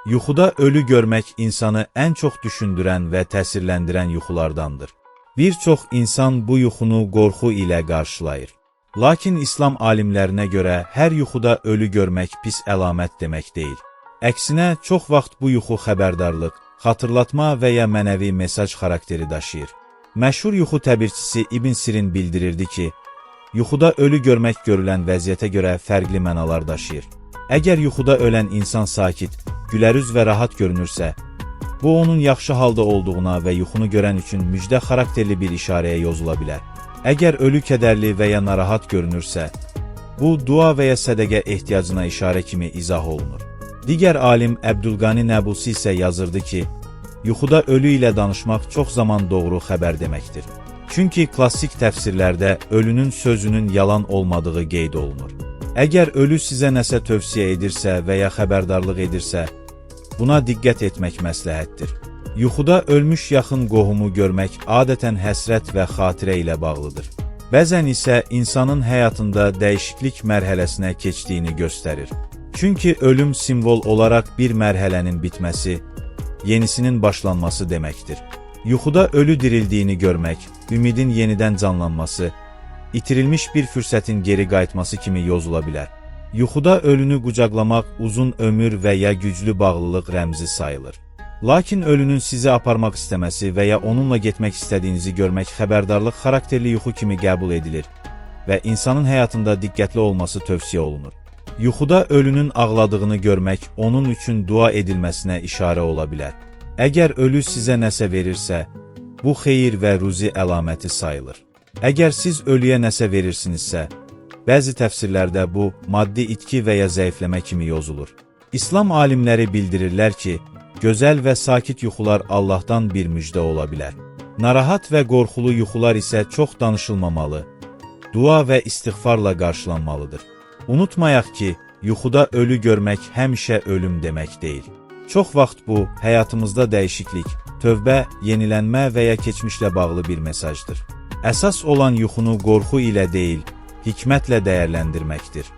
Yuxuda ölü görmək insanı ən çox düşündürən və təsirləndirən yuxulardandır. Bir çox insan bu yuxunu qorxu ilə qarşılayır. Lakin İslam alimlərinə görə hər yuxuda ölü görmək pis əlamət demək deyil. Əksinə, çox vaxt bu yuxu xəbərdarlıq, xatırlatma və ya mənəvi mesaj xarakteri daşıyır. Məşhur yuxu təbirçisi İbn Sirin bildirirdi ki, yuxuda ölü görmək görülən vəziyyətə görə fərqli mənalar daşıyır. Əgər yuxuda ölən insan sakit, gülərüz və rahat görünürsə, bu onun yaxşı halda olduğuna və yuxunu görən üçün müjdə xarakterli bir işarəyə yozula bilər. Əgər ölü kədərli və ya narahat görünürsə, bu dua və ya sədəqə ehtiyacına işarə kimi izah olunur. Digər alim Əbdülqani Nəbusi isə yazırdı ki, yuxuda ölü ilə danışmaq çox zaman doğru xəbər deməkdir. Çünki klassik təfsirlərdə ölünün sözünün yalan olmadığı qeyd olunur. Əgər ölü sizə nəsə tövsiyə edirsə və ya xəbərdarlıq edirsə, buna diqqət etmək məsləhətdir. Yuxuda ölmüş yaxın qohumu görmək adətən həsrət və xatirə ilə bağlıdır. Bəzən isə insanın həyatında dəyişiklik mərhələsinə keçdiyini göstərir. Çünki ölüm simvol olaraq bir mərhələnin bitməsi, yenisinin başlanması deməkdir. Yuxuda ölü dirildiyini görmək, ümidin yenidən canlanması, itirilmiş bir fürsətin geri qayıtması kimi yozula bilər. Yuxuda ölünü qucaqlamaq uzun ömür və ya güclü bağlılıq rəmzi sayılır. Lakin ölünün sizi aparmaq istəməsi və ya onunla getmək istədiyinizi görmək xəbərdarlıq xarakterli yuxu kimi qəbul edilir və insanın həyatında diqqətli olması tövsiyə olunur. Yuxuda ölünün ağladığını görmək onun üçün dua edilməsinə işarə ola bilər. Əgər ölü sizə nəsə verirsə, bu xeyir və ruzi əlaməti sayılır. Əgər siz ölüyə nəsə verirsinizsə, bəzi təfsirlərdə bu, maddi itki və ya zəifləmə kimi yozulur. İslam alimləri bildirirlər ki, gözəl və sakit yuxular Allahdan bir müjdə ola bilər. Narahat və qorxulu yuxular isə çox danışılmamalı, dua və istiğfarla qarşılanmalıdır. Unutmayaq ki, yuxuda ölü görmək həmişə ölüm demək deyil. Çox vaxt bu, həyatımızda dəyişiklik, tövbə, yenilənmə və ya keçmişlə bağlı bir mesajdır. Əsas olan yuxunu qorxu ilə deyil, hikmətlə dəyərləndirməkdir.